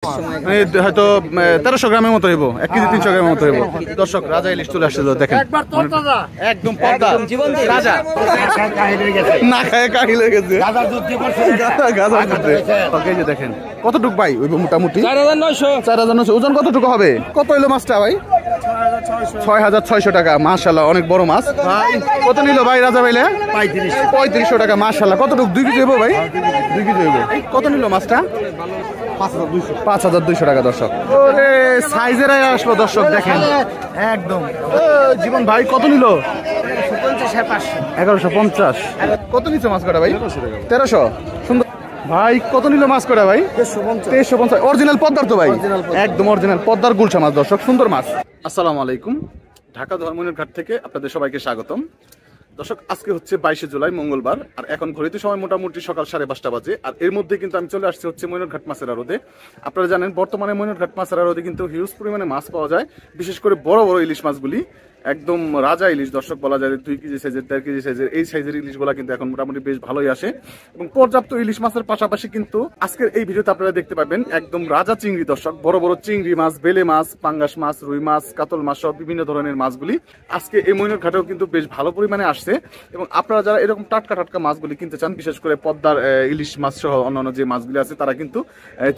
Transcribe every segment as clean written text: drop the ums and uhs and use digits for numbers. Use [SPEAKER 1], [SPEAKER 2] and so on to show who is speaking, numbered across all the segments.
[SPEAKER 1] হয়তো 1300 গ্রামের মতো হইব, 1 কেজি 300 গ্রামের মতো হইব। দর্শক রাজা ইলিশ চলে আসছে, দেখেন একদম রাজা না খায় কাহিল হয়ে গেছে। দেখেন কতটুকু ভাই ওই মোটামুটি 4900। ওজন কতটুকু হবে? কত হইলো মাছটা ভাই? 6600 টাকা। মাশাআল্লাহ অনেক বড় মাছ ভাই। কত নিল ভাই রাজা ভাইলে? 3500 টাকা। মাশাআল্লাহ কতটুকু? 2 কেজি হইব ভাই? 2 কেজি হইব। কত নিল মাছটা? 5200 টাকা। দর্শক ওরে সাইজের আসলো দর্শক, দেখেন একদম। জীবন ভাই কত নিল? 1150। কত নিচ্ছে মাছ কটা ভাই? 1300। সুন্দর ভাই। কত নিল মাছ কটা ভাই? 1350। অরিজিনাল পদ্মার তো ভাই? একদম অরিজিনাল পদ্মার গুলশা মাছ। দর্শক সুন্দর মাছ। আসসালামু আলাইকুম, ঢাকা ধর্মনের ঘাট থেকে আপনাদের সবাইকে স্বাগতম। দর্শক আজকে হচ্ছে 22শে জুলাই মঙ্গলবার, আর এখন ঘড়িতে সময় মোটামুটি সকাল 5:30 বাজে। আর এর মধ্যে কিন্তু আমি চলে আসছি হচ্ছে মইনটঘাট মাছের আড়তে। আপনারা জানেন বর্তমানে মইনটঘাট মাছের আড়তে কিন্তু হিউজ পরিমাণে মাছ পাওয়া যায়, বিশেষ করে বড় বড় ইলিশ মাছগুলি। একদম রাজা ইলিশ দর্শক বলা যায়, 2 কেজি সাইজের 1.5 কেজি সাইজের এই সাইজের ইলিশগুলা কিন্তু এখন মোটামুটি বেশ ভালোই আসে, এবং পর্যাপ্ত ইলিশ মাছের পাশাপাশি কিন্তু আজকের এই ভিডিওতে আপনারা দেখতে পাবেন একদম রাজা চিংড়ি। দর্শক বড় বড় চিংড়ি মাছ, বেলে মাছ, পাঙ্গাস মাছ, রুই মাছ, কাতল মাছ সব বিভিন্ন ধরনের মাছগুলি আজকে এই মইনটঘাটেও কিন্তু বেশ ভালো পরিমাণে আসছে। এবং আপনারা যারা এরকম টাটকা টাটকা মাছগুলি কিনতে চান, বিশেষ করে পদ্মার ইলিশ মাছ সহ অন্যান্য যে মাছগুলি আছে, তারা কিন্তু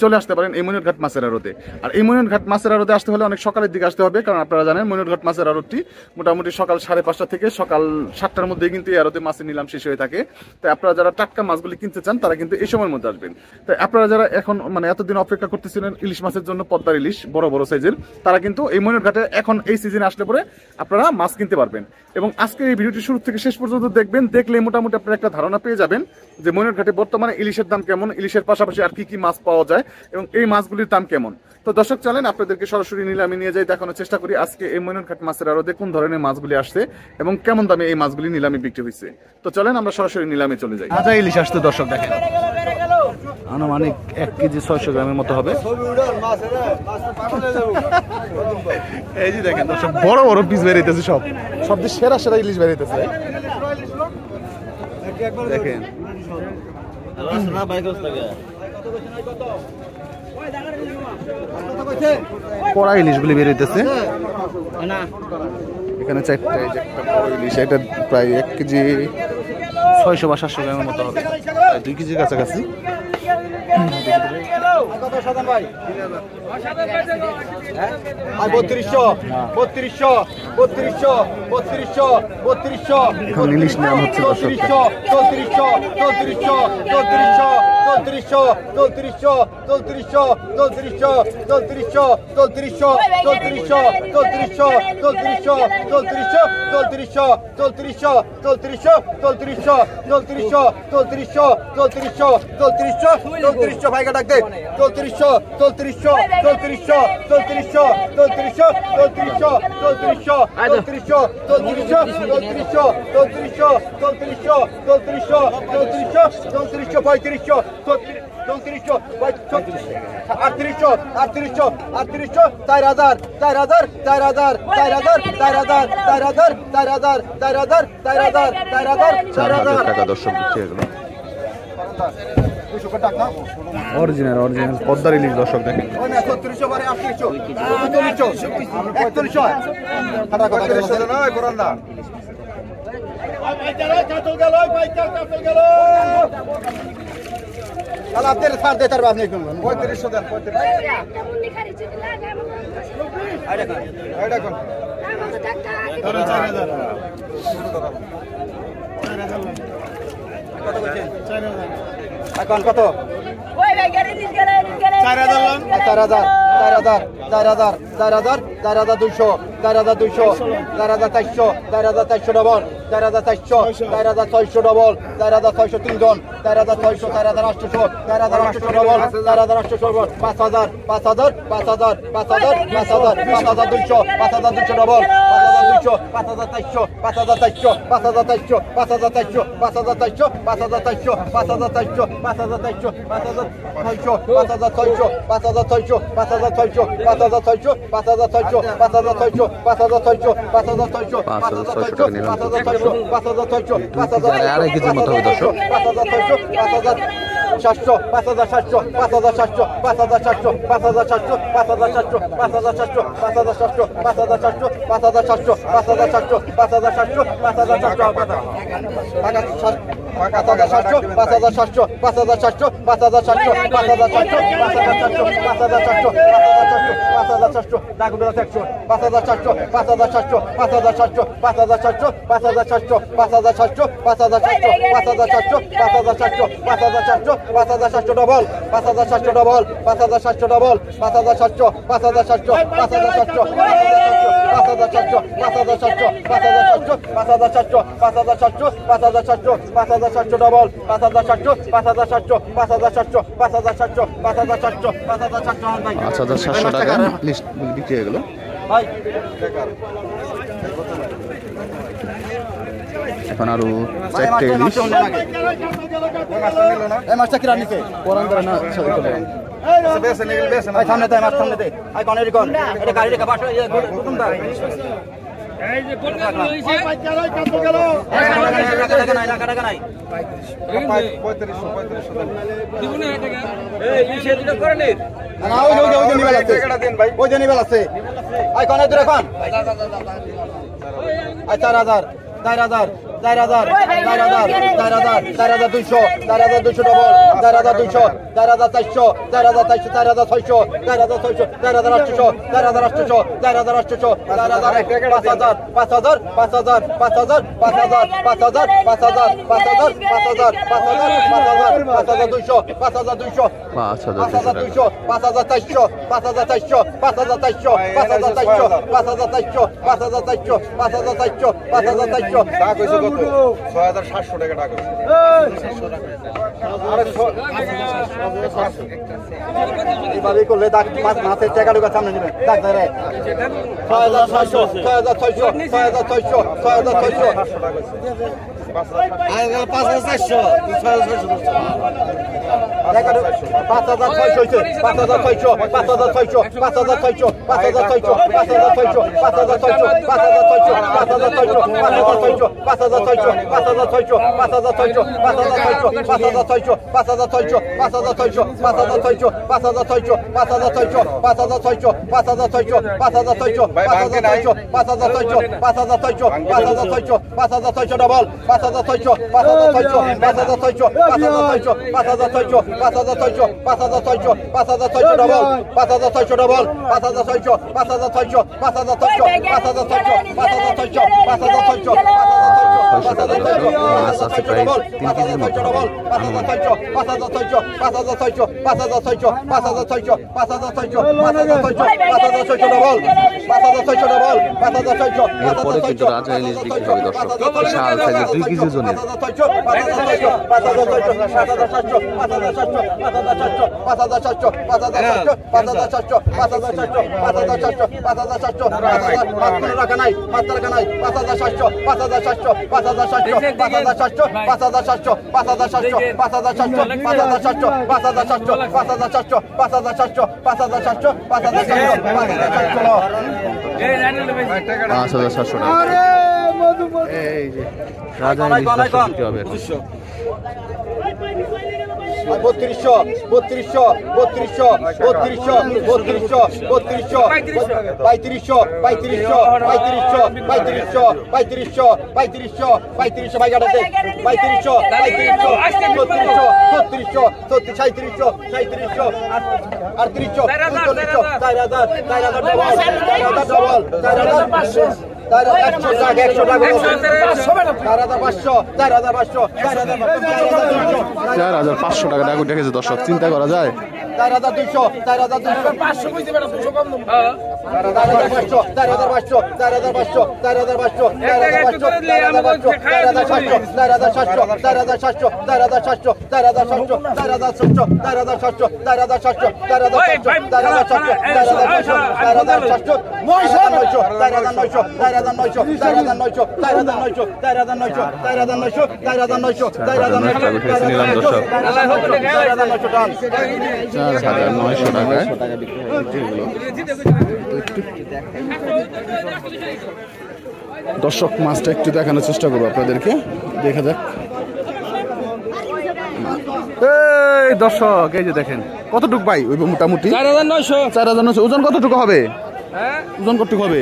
[SPEAKER 1] চলে আসতে পারেন এই মইনটঘাট মাছের আড়তে। আর এই মইনটঘাট মাছের আড়তে আসতে হলে অনেক সকালের দিকে আসতে হবে, কারণ আপনারা জানেন মইনটঘাট মাছের আড়তটি মোটামুটি সকাল 5:30 থেকে সকাল 7টার মধ্যে কিন্তু এই আড়তে মাছের নিলাম শেষ হয়ে থাকে। তাই আপনারা যারা টাটকা মাছগুলি কিনতে চান তারা কিন্তু এই সময়ের মধ্যে আসবেন। তাই আপনারা যারা এখন মানে এতদিন অপেক্ষা করতেছিলেন ইলিশ মাছের জন্য, পদ্মার ইলিশ বড় বড় সাইজের, তারা কিন্তু এই মইনটঘাটে এখন এই সিজনে আসলে পরে আপনারা মাছ কিনতে পারবেন। এবং আজকে এই ভিডিওটি শুরু থেকে শেষ পর্যন্ত দেখবেন, দেখলে মোটামুটি আপনারা একটা ধারণা পেয়ে যাবেন যে মইনটঘাটে বর্তমানে ইলিশের দাম কেমন, ইলিশের পাশাপাশি আর কি কি মাছ পাওয়া যায় এবং এই মাছগুলির দাম কেমন। তো দর্শক চলেন আপনাদেরকে সরাসরি নিলামে নিয়ে যাই, দেখানোর চেষ্টা করি আজকে এই মইনটঘাট মাছের আড়তে কোন ধরনের মাছগুলি আসছে এবং কেমন দামে এই মাছগুলি নিলামে বিক্রি হয়েছে। তো চলেন আমরা সরাসরি নিলামে চলে যাই। রাজা ইলিশ আসছে দর্শক, দেখেন আনুমানিক 1 কেজি 600 গ্রামের মতো হবে। এই যে দেখেন দর্শক বড় বড় পিস বেরিয়েছে, সব দিয়ে সেরা সেরা ইলিশ বেরিয়েছে। দেখেন কড়া ইলিশগুলি বেরিয়েছে এখানে 4টা। এই যে একটা বড় ইলিশ, এটা প্রায় 1 কেজি 600 বা 700 গ্রামের মতো হবে, 2 কেজির কাছাকাছি। এখন ইলিশ নাম হচ্ছে অরিজিনাল পদ্মার ইলিশ। দর্শক দেখেন
[SPEAKER 2] এখন কত? 4,000 4,200 4,200 4,400 4,400 ডবল 4,400 4,600 ডবল 4,600 তিনজন 4,600 4,800 4,800 ডবল 4,800 ডবল 5,000 5,000 5,000 5,000 5,000 5,200 5,200 ডবল 5,200 5,400 5,400 5,400 5,400 5,400 5,400 5,400 5,400 5,400 5,600 5,600 5,600 5,600 5,600 5,600 5,600 5,600 5,600 5,600 5,600 5,600 5,600 5,600 5,600 5,600 5,600 5,600 700 5700 5700 5700 5700 5700 5700 5700 5700 5700 5700 5700
[SPEAKER 1] টাকা লিস্ট বিক্রি হয়ে গেল। এখন আরো চারটে ইলিশ
[SPEAKER 2] মাছটা কিরা নিতে
[SPEAKER 1] পরান করে না
[SPEAKER 2] সামনে দেয় মাছ সামনে দে আই কোন এরকম এটা গাড়ি রেখা বাসা প্রথম দা এই যে কলকাতা হইছে কত গেল টাকা নাই 3500 দিবনে টাকা এই ইসে দিতে করে নি না ওই নিবেল আছে টাকা দেন ভাই ওই নিবেল আছে আই কোন দূরে কোন আই 4000 4000 4000 4200 4200 ডবল 4200 4400 4400 4600 4600 4800 4800 4800 5000 5000 5000 5000 5000 5000 5000 5000 5200 5200 5200 5400 5400 5400 5400 6700 টাকা টাকা এইভাবে করলে মাছের টাকা ঢুকা সামনে নেবে ডাক ধরে 6600 6600 6600
[SPEAKER 1] এরপরে কিন্তু রাজা ইলিশ বিক্রি হবে দর্শক, বিশাল সাইজের 2 কেজি ওজনের। এই যে রাজা ইলিশ বিক্রি হবে
[SPEAKER 2] 3200 3200 3200 3200 3200 3200 3500 3500 3500 3500 3500 3500 ভাই গাড়াতে 3500 3500 3600 3700 3700 3800 4000
[SPEAKER 1] 4500 টাকা ডাকু দেখেছে দর্শক, চিন্তা করা যায়।
[SPEAKER 2] 4200 4500 কইতে বেটা 200 কম দাম 4500 4500 4500 4500
[SPEAKER 1] দর্শক মাছটা একটু দেখানোর চেষ্টা করবো আপনাদেরকে, দেখা যাক। এই দর্শক এই যে দেখেন কতটুকু ভাই ওই মোটামুটি 4,900 ওজন কতটুকু হবে ওজন কতটুকু হবে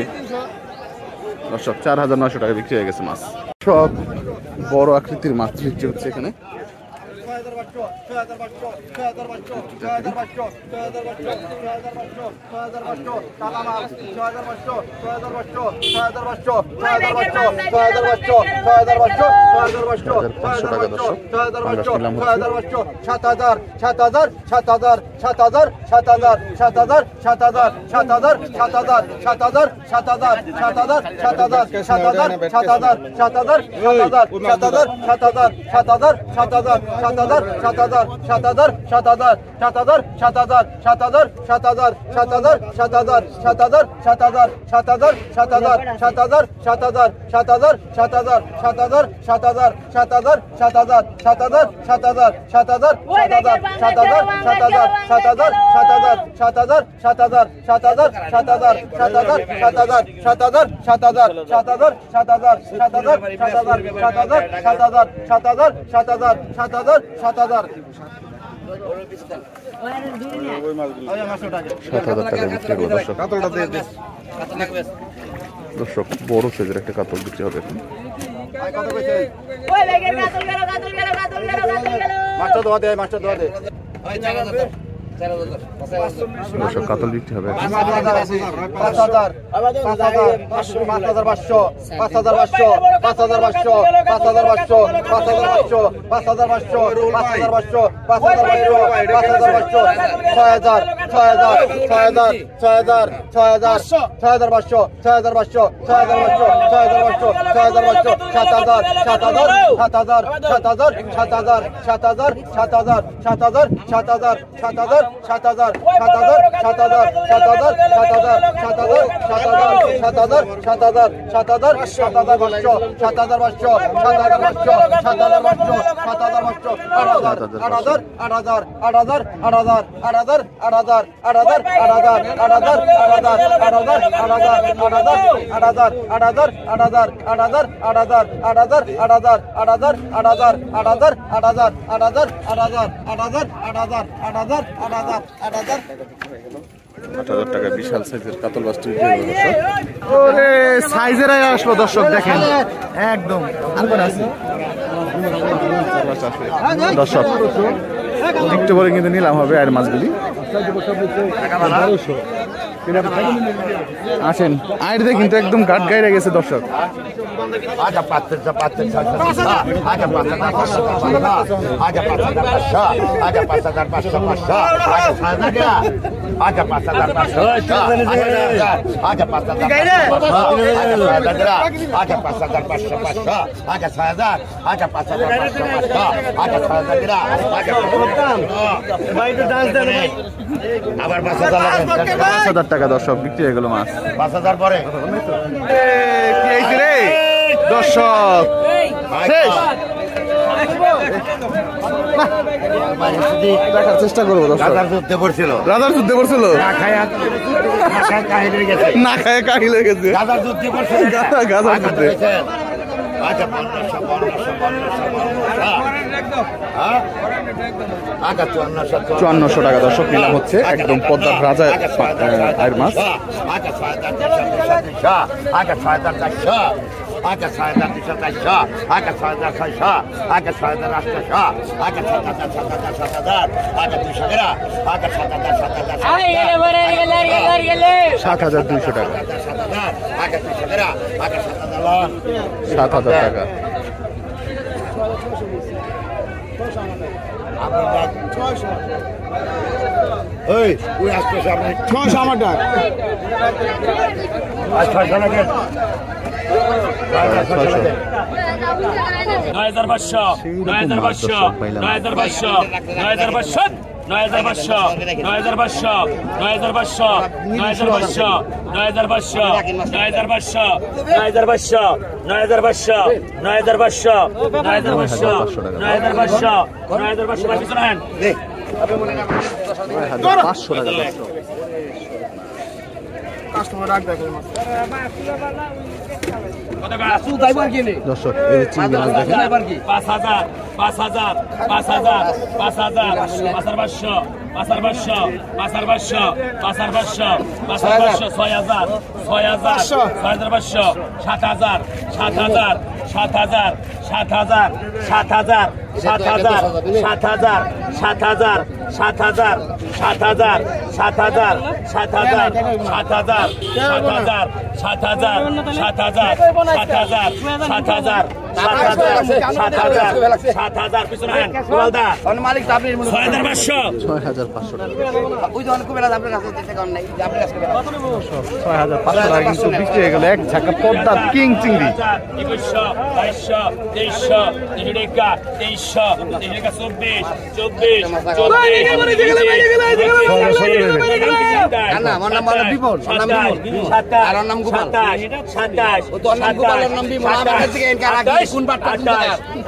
[SPEAKER 1] দর্শক 4,900 টাকা বিক্রি হয়ে গেছে মাছ সব বড় আকৃতির মাছ বিক্রি হচ্ছে এখানে দর্শক বড় সাইজের একটা কাতল বিক্রি হবে কাতল বিক্রি হবে 8,000 টাকা বিশাল সাইজের কাতল মাছটি ওরে সাইজের আসলো দর্শক দেখেন একদম দর্শক একটু পরে কিন্তু নিলাম হবে আর মাছগুলি আসেন আইডে কিন্তু একদম গাট গাইরে গেছে দর্শক
[SPEAKER 2] আবার 5,000
[SPEAKER 1] টাকা দর্শক বিক্রি হয়ে গেল মাছ
[SPEAKER 2] 5,000 পরে
[SPEAKER 1] দর্শক শেষ দেখার চেষ্টা করবো
[SPEAKER 2] রাজার যুদ্ধে পড়ছিল
[SPEAKER 1] না খায় কাহিল হয়ে গেছে
[SPEAKER 2] রাজার যুদ্ধে পড়ছিল
[SPEAKER 1] গাজার যুদ্ধে
[SPEAKER 2] আচ্ছা
[SPEAKER 1] 5,400 টাকা দর্শক নিলাম হচ্ছে একদম পদ্মার রাজা আয়ের মাছ $7,200 টাকা 7,000 টাকা
[SPEAKER 2] ওই ওই আসছে সামনে
[SPEAKER 1] 600 আমার টাকা
[SPEAKER 2] আচ্ছা শোনাকে
[SPEAKER 1] 500 টাকা দর্শক এই চিংড়ি মাছ দেখেন
[SPEAKER 3] 5,000 5,000 5,000 5,000 5,500 5,500 5,500 5,500 5,500 6,000 6,000 6,500 7,000 7,000 7,000 7,000 7,000 7,000 7,000 7,000 7,000 7,000 7,000 7,000 7,000 7,000 7,000 7,000 7,000 7,000 পিছনে আন গোলদা
[SPEAKER 2] মালিক আপনি
[SPEAKER 3] 6,500
[SPEAKER 1] 6,500 টাকা
[SPEAKER 2] ওই দোকান খুব বেলা আপনার কাছে দিতে কারণ নাই আপনার কাছে
[SPEAKER 1] 6,500 টাকা কিন্তু বিক্রি হয়ে গেল এক ঝাঁকা পদ্মার কিং চিংড়ি
[SPEAKER 3] 2100 2200 2300 2300 24
[SPEAKER 2] না আমার নাম বলো বিমল আমার নাম বিমল আর ওর নাম গোপাল
[SPEAKER 3] 27
[SPEAKER 2] ও তোর নাম গোপাল ওর নাম বিমল আমার কাছে থেকে এনকা রাখি কোন বাটটা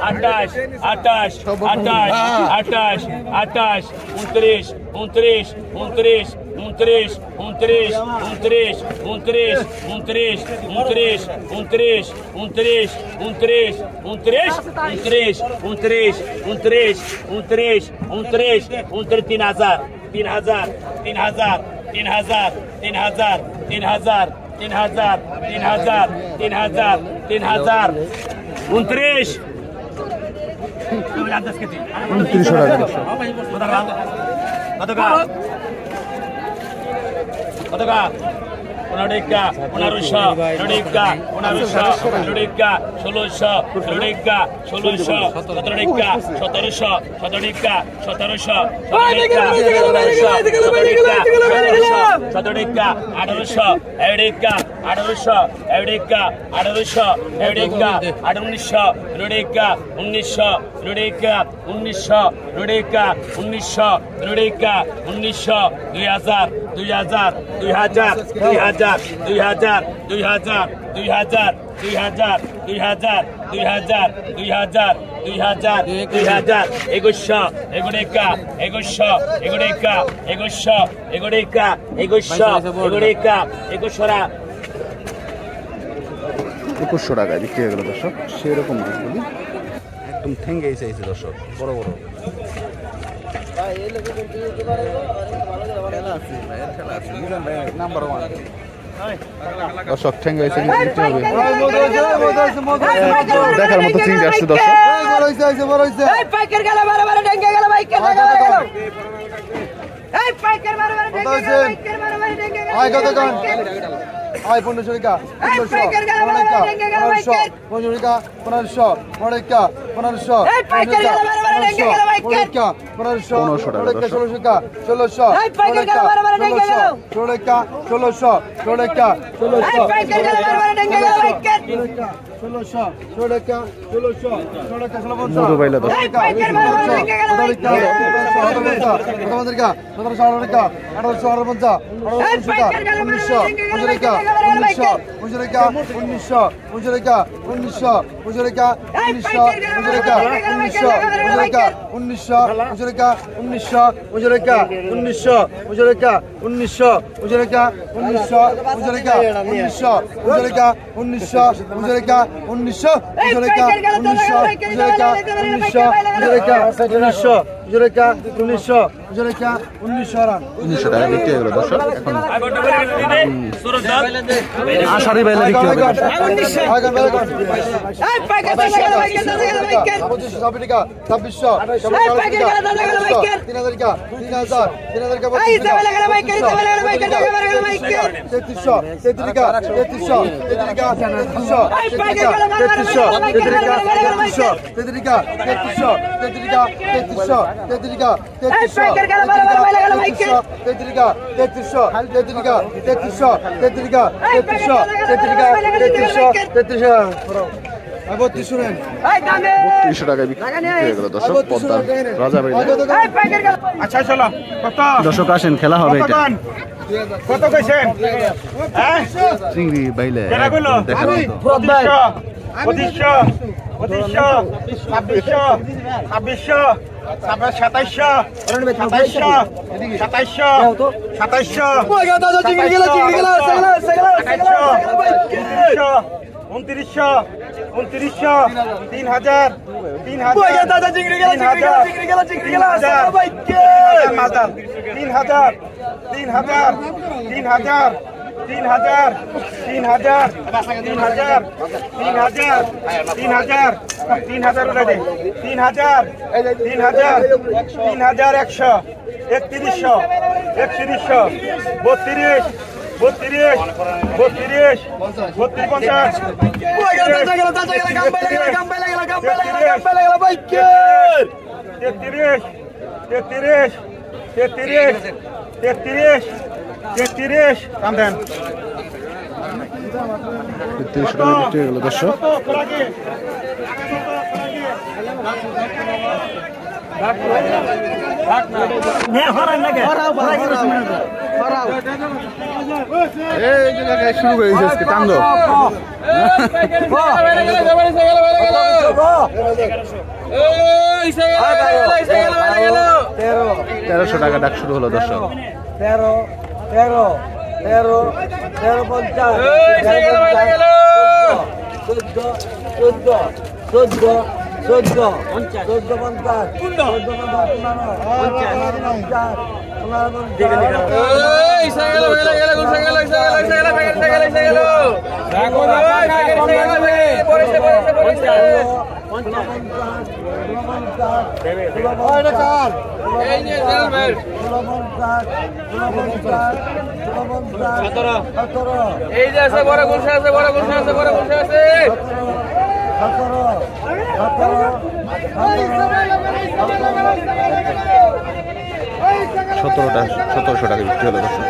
[SPEAKER 3] 28 28 28 29 29 29 29 29 29 29 29 29 29 29 29 29 29 29 29 3000 3000 3000 3000 3000 3000 3000 3000 3000 3000 29
[SPEAKER 1] 2900 টাকা
[SPEAKER 3] কতকা 1500 1600
[SPEAKER 1] 2100 টাকায় বিক্রি হয়ে গেল দর্শক সেরকম মাছগুলি একদম ঠেঙ্গে এসেছে দর্শক বড় বড় দর্শক ঠেঙ্গে এসে বিক্রি হবে দেখার মতো চিংড়ি আসছে দর্শক
[SPEAKER 4] আয় 1500 টাকা 1500 টাকা 1500 টাকা 1500
[SPEAKER 1] টাকা বিক্রি হয়ে গেল দর্শক এখন আষাঢ়ি বেলা বিক্রি হবে দর্শক আসেন খেলা হবে
[SPEAKER 5] কত কইছেন
[SPEAKER 1] চিংড়ি বাইলে দেখার মতো
[SPEAKER 5] 2500 2600 2700 2700 2900 2900 3000 3000
[SPEAKER 2] দাদা চিংড়ি গেল
[SPEAKER 5] 3000 মাদার 3000 3000 3000 3000 3000 3000 3000 3000 3100 3100 3100 32 32 32 32 33 কাম দেন
[SPEAKER 1] 3300 টাকা বিক্রি হয়ে গেল দর্শক। এই যে জায়গায় শুরু করে দিয়েছে আজকে তাণ্ডব। 1300 টাকা ডাক শুরু হলো দর্শক।
[SPEAKER 3] এই যে আছে বড় গুলশা আছে, বড় গুলশা আছে, বড় গুলশা আছে।
[SPEAKER 1] 1700 টাকা বিক্রি হলো দর্শক।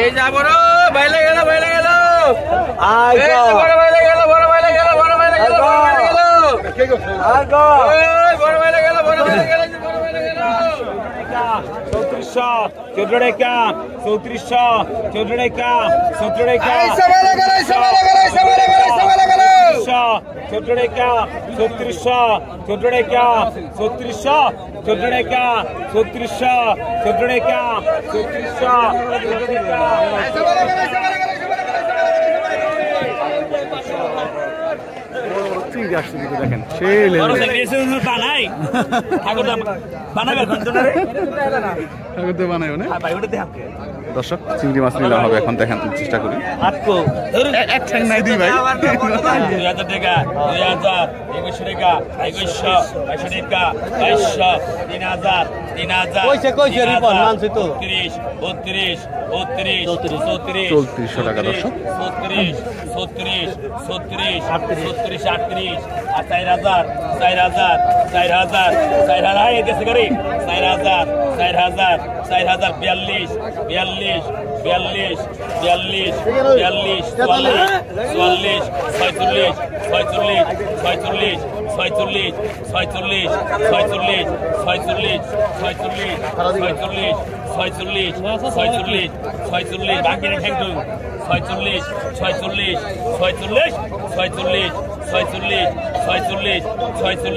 [SPEAKER 3] এই যা বড় বাইলে গেল, বাইলে গেল। এই যে বড় বাইলে গেল, বড় বাইলে গেল, বড় বাইলে গেল, বড় বাইলে গেল। এই বড় বাইলে গেল, বড় বাইলে গেল, বড় বাইলে গেল। 3400 14 টাকা 3400 14 টাকা 17 টাকা 14 টাকা 3600 14 টাকা 3600 14 টাকা 3600 14 টাকা
[SPEAKER 1] চিংড়ি আসছে কিন্তু দেখেন সেই লেভেল।
[SPEAKER 3] বানাই ঠাকুর বানাবে
[SPEAKER 1] বানায় না দর্শক। চিংড়ি মাছ নিলে হবে এখন, দেখেন চেষ্টা করি। এক ঠ্যাং নাই দিই ভাই।
[SPEAKER 3] 2000 টাকা 2000 2100 টাকা 2100 2200 টাকা 2200 3000 3000 30 32 33
[SPEAKER 1] 3400 টাকা দর্শক।
[SPEAKER 3] 36 36 36 37 38 আর 4000 4000 4000 4000 এই দেশে করি 4000 4000 4000 42 42 42 42 42 44 44 46 46 46 46 46 46 46 46 46 46 46 বাকি ঠেঙ্গু 46 46 46 46 46 46 46 46 46 46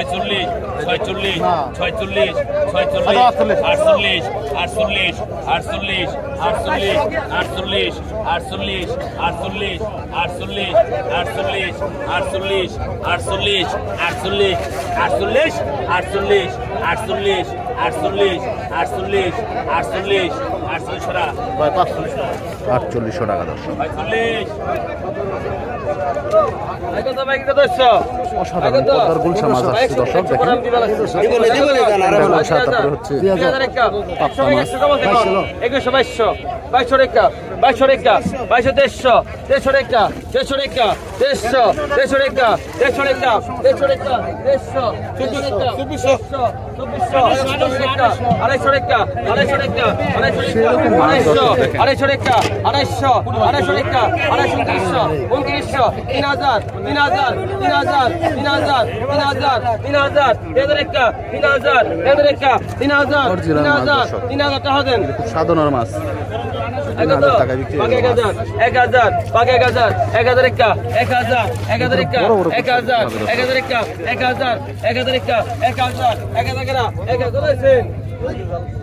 [SPEAKER 3] 46 48 48 48 48 48 48 48 48 48 48 48 48 48 48 48 48 48 48 48 ছড়া
[SPEAKER 1] 4800 টাকা দর্শক।
[SPEAKER 3] 45
[SPEAKER 1] অসাধারণ পদ্মার গুলশা মাছ আসছে দর্শক। দেখেন গুলশা, তারপরে হচ্ছে পাবদা মাছ।
[SPEAKER 3] 2100 2200 টাকা 2200 টাকা 2200 150 150 টাকা 150 150 টাকা 150 টাকা 150 টাকা 150 150 টাকা 2400 টাকা 250 টাকা 250 টাকা 250 টাকা 250 টাকা 250 টাকা 250 2900 3000 3000 3000 3000 3000 3000 টাকা 3000 টাকা 3000 3000 টাকা দেন।
[SPEAKER 1] খুব সাধারণ মাছ।
[SPEAKER 3] 1000 টাকা বিক্রি 1000 1000 1000 1000 টাকা 1000 1000 টাকা 1000 1000 টাকা 1000 1000 টাকা 1000 1000 টাকা 1000 টাকা 1000 টাকা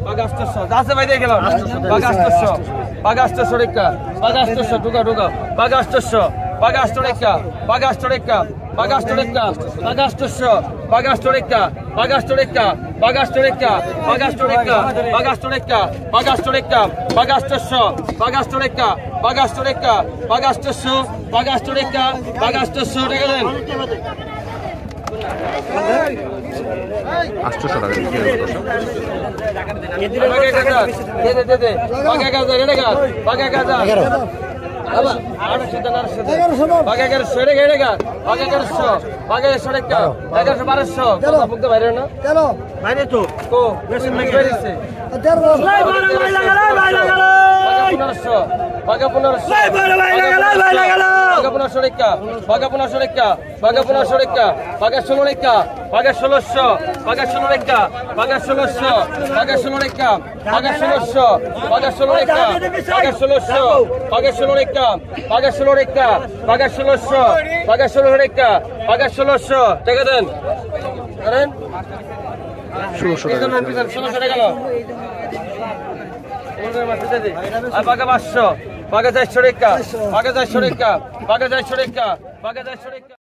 [SPEAKER 3] বাঘ 800 আছে ভাই দিয়ে গেলাম বাঘ 800 বাঘ 800 রেখা বাঘ 800 ঢুকা ঢুকা বাঘ 800 বাঘ 800 রেখা বাঘ 800 রেখা বাঘ 800 রেখা বাঘ 800 বাঘ 800 রেখা বাঘ 800 রেখা বাঘ 800 রেখা বাঘ 800 রেখা বাঘ 800 রেখা বাঘ 800 রেখা বাঘ 800 বাঘ 800 রেখা বাঘ 800 রেখা বাঘ 800 বাঘ 800 রেখা বাঘ 800 টাকা দেন
[SPEAKER 1] 800 টাকা বিক্রি হলো দর্শক।
[SPEAKER 3] বাঘা 500 বাঘা 400 রেখা বাঘা 400 রেখা বাঘা 400 রেখা বাঘা 400 রেখা